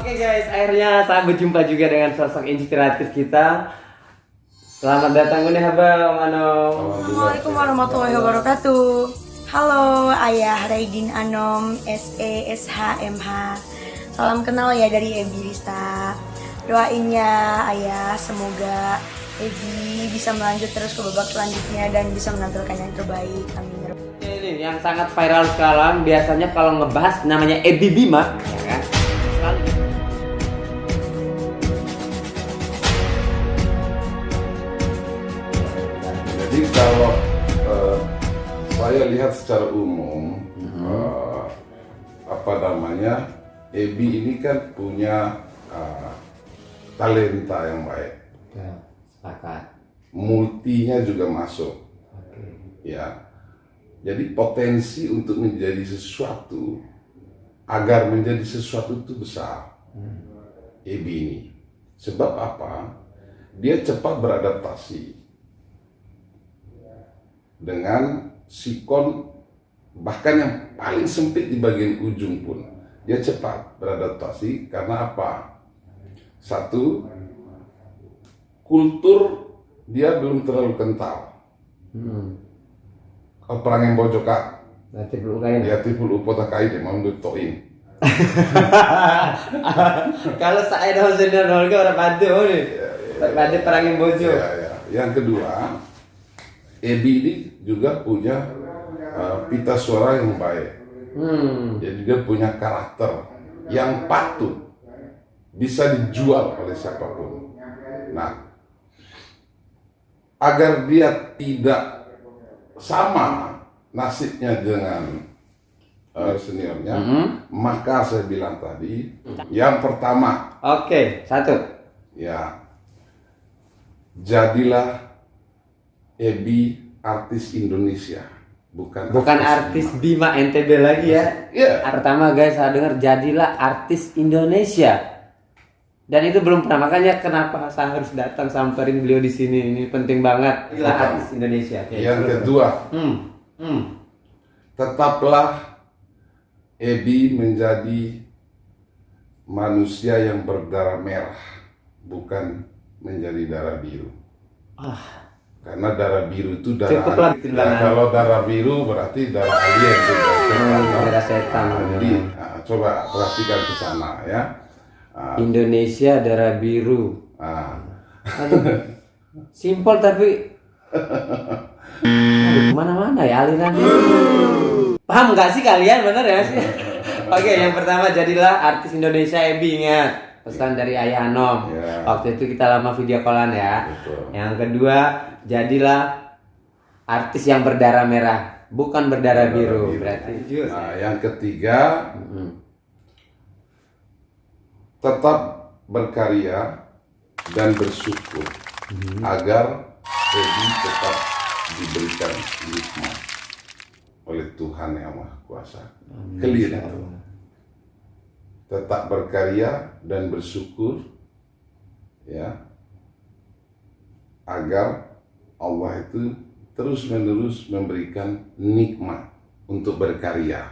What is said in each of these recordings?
Oke guys, akhirnya saya berjumpa juga dengan sosok inspiratif kita. Selamat datang Uni Haba, Om Anom. Assalamualaikum warahmatullahi wabarakatuh. Halo, Ayah Raidin Anom, SE, SH, MH. Salam kenal ya dari Ebi Rista. Doain ya Ayah, semoga Ebi bisa melanjut terus ke babak selanjutnya dan bisa menampilkan yang terbaik. Amin. Ini yang sangat viral sekarang, biasanya kalau ngebahas namanya Ebi Bima, ya kan? Jadi kalau saya lihat secara umum, Ebi ini kan punya talenta yang baik. Ya, sepakat. Multinya juga masuk. Oke. Ya, jadi potensi untuk menjadi sesuatu, agar menjadi sesuatu itu besar. Ebi ini, sebab apa? Dia cepat beradaptasi dengan sikon, bahkan yang paling sempit di bagian ujung pun dia cepat beradaptasi. Karena apa? Satu, kultur dia belum terlalu kental. Kalau perang yang bojokan, Berarti perlu kain. dia tipul upota kain dia mau toin. Kalau saya dah senior Olga orang padu nih. Padu perangin bojo. Ya. Yang kedua, Ebi ini juga punya pita suara yang baik. Jadi dia punya karakter yang patut bisa dijual oleh siapapun. Nah, agar dia tidak sama nasibnya dengan seniornya, maka saya bilang tadi, yang pertama, Oke, satu. ya, jadilah Ebi artis Indonesia. Bukan artis Bima NTB lagi ya. Iya. Pertama guys, saya dengar jadilah artis Indonesia. Dan itu belum pernah, makanya kenapa saya harus datang samperin beliau di sini. Ini penting banget. Jadilah artis Indonesia. Oke, Yang terus. kedua, tetaplah tetaplah Ebi menjadi manusia yang berdarah merah, bukan menjadi darah biru. Karena darah biru itu darah Cukuplah alien. timbangan. Kalau darah biru berarti darah alien, darah setan. Jadi coba perhatikan ke sana ya. Indonesia darah biru. Ah, Aduh, simpel tapi aduh, kemana-mana ya alirannya. Paham nggak sih kalian, bener ya sih? Oke, yang pertama jadilah artis Indonesia. Ebi, ingat pesan dari Ayah Anom. Ya. Waktu itu kita lama video callan ya. Betul. Yang kedua, jadilah artis yang berdarah merah, bukan berdarah biru. Berarti Nah, yang ketiga, tetap berkarya dan bersyukur agar Ebi tetap diberikan nikmat oleh Tuhan Yang Maha Kuasa. Clear itu. Tetap berkarya dan bersyukur, ya, agar Allah itu terus-menerus memberikan nikmat untuk berkarya,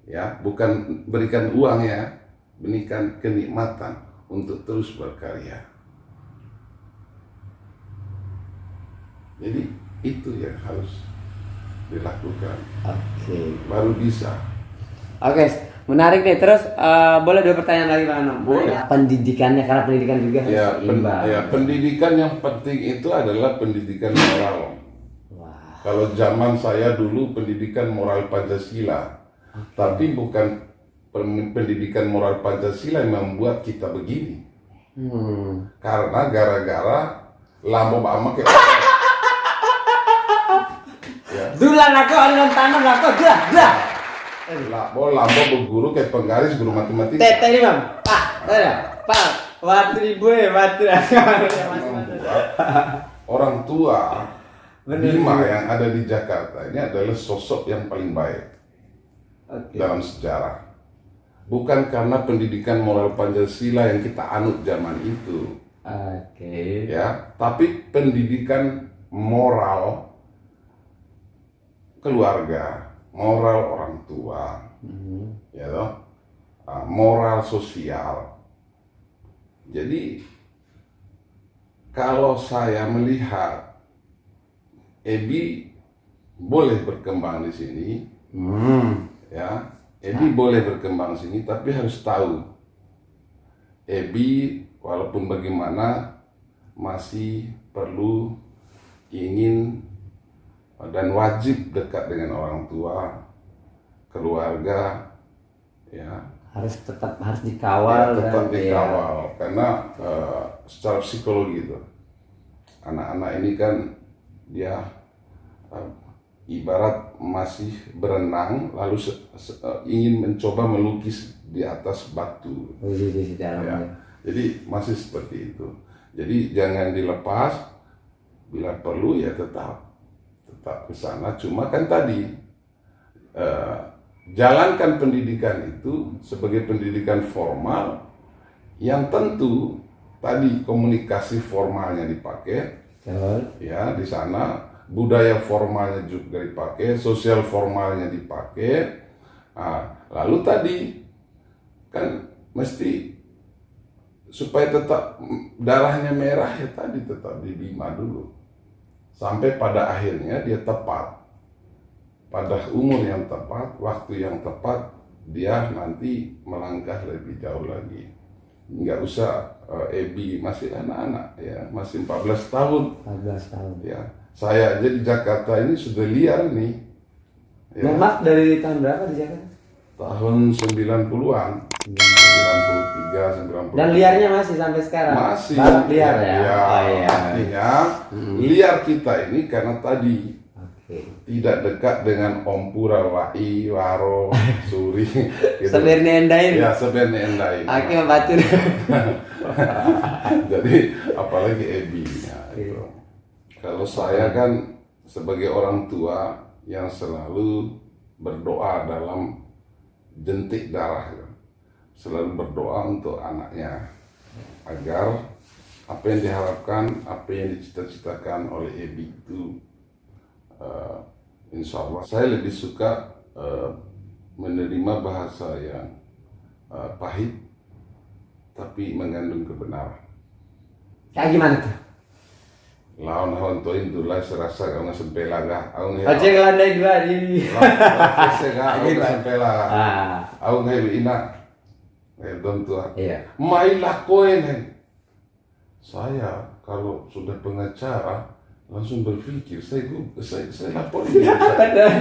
ya, bukan berikan uang ya, berikan kenikmatan untuk terus berkarya. Jadi itu yang harus dilakukan, baru bisa. Oke, menarik nih. Terus boleh dua pertanyaan lagi Pak Anom? Boleh. Pendidikannya, karena pendidikan juga harus Ya, seimbang. pendidikan yang penting itu adalah pendidikan moral. Wah, Kalau zaman saya dulu pendidikan moral Pancasila, tapi bukan pendidikan moral Pancasila yang membuat kita begini. Karena gara-gara lambo bama kayak ya, dulan aku aliran tanam aku dah. lambo berguru kayak penggaris guru matematika. Tete ini Mam, Pak, waktu ibu ya, waktu Orang tua Bener. Bima yang ada di Jakarta ini adalah sosok yang paling baik dalam sejarah. Bukan karena pendidikan moral Pancasila yang kita anut zaman itu, ya, tapi pendidikan moral keluarga, moral orang tua, ya toh, moral sosial Jadi kalau saya melihat Ebi boleh berkembang di sini, ya, Ebi boleh berkembang di sini, tapi harus tahu Ebi walaupun bagaimana masih perlu, ingin dan wajib dekat dengan orang tua, keluarga, ya. Harus dikawal, Tetap dikawal, karena secara psikologi itu anak-anak ini kan dia ibarat masih berenang lalu ingin mencoba melukis di atas batu. Ya. Jadi masih seperti itu. Jadi jangan dilepas, bila perlu ya tetap ke sana. Cuma kan tadi jalankan pendidikan itu sebagai pendidikan formal yang tentu tadi komunikasi formalnya dipakai, ya di sana budaya formalnya juga dipakai, sosial formalnya dipakai. Lalu tadi kan mesti supaya tetap darahnya merah ya tadi tetap dibina dulu sampai pada akhirnya dia tepat pada umur yang tepat, waktu yang tepat, dia nanti melangkah lebih jauh lagi. Nggak usah Ebi masih anak-anak ya, masih 14 tahun. 14 tahun. Ya, saya aja di Jakarta ini sudah liar nih. Ya. Maaf, dari tahun berapa di Jakarta? Tahun 90-an. 93, 90. Dan liarnya masih sampai sekarang? Masih. Balap liar ya? Ya, Iya. artinya liar kita ini karena tadi tidak dekat dengan Om Pura, Wai, Waro, Suri gitu. Sebenarnya endain. Ya, sebenarnya endain. Aki membaca. Jadi apalagi Ebi ya, itu. Kalau saya kan sebagai orang tua yang selalu berdoa dalam jentik darah, selalu berdoa untuk anaknya agar apa yang diharapkan, apa yang dicita-citakan oleh Ebi itu insya Allah saya lebih suka menerima bahasa yang pahit tapi mengandung kebenaran. Kayak gimana tuh? Lawan hawan toin dulai serasa kau sempelaga. Aja landai dua di. Aku sempelaga. Aku nggak ina. Don tua. Iya. Mailah koen. Saya kalau sudah pengacara langsung berpikir saya lapor ibu saya.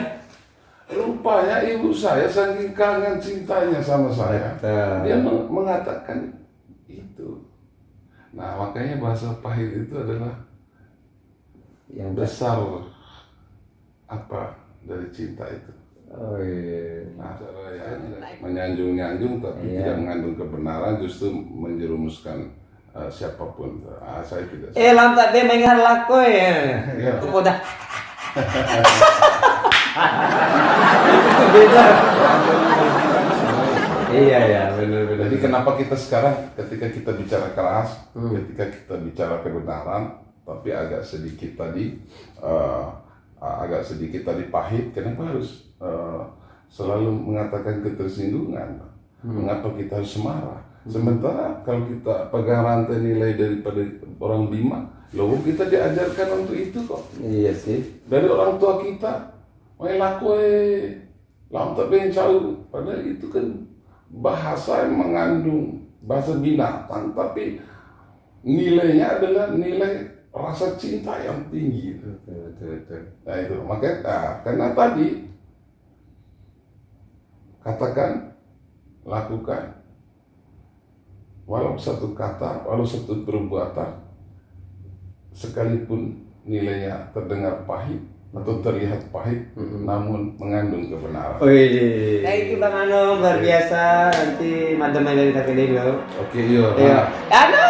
Rupanya ibu saya saking kangen cintanya sama saya, dia mengatakan itu. Nah makanya bahasa pahit itu adalah yang besar apa dari cinta itu. Oh iya. Nah cara ya menyanjung-nyanjung tapi tidak mengandung kebenaran, justru menjerumuskan siapapun. Saya tidak. Lantak dia mengar laku ya. Udah. Itu beda. Iya benar. Jadi kenapa kita sekarang ketika kita bicara keras, ketika kita bicara kebenaran, tapi agak sedikit tadi pahit, kenapa harus selalu mengatakan ketersinggungan? Mengapa kita harus marah? Sementara kalau kita pegang rantai nilai daripada orang Bima, loh kita diajarkan untuk itu kok. Iya sih. Dari orang tua kita, lam tak pengen jauh. Padahal itu kan bahasa yang mengandung bahasa binatang, tapi nilainya adalah nilai rasa cinta yang tinggi. Betul. Nah itu makanya karena tadi katakan, lakukan. Walau satu kata, walau satu perbuatan, sekalipun nilainya terdengar pahit atau terlihat pahit, namun mengandung kebenaran. Wih, thank you Bang Ano, luar biasa. Nanti madam dari tak dulu. Oke, iya. Ano.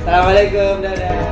Assalamualaikum, dadah.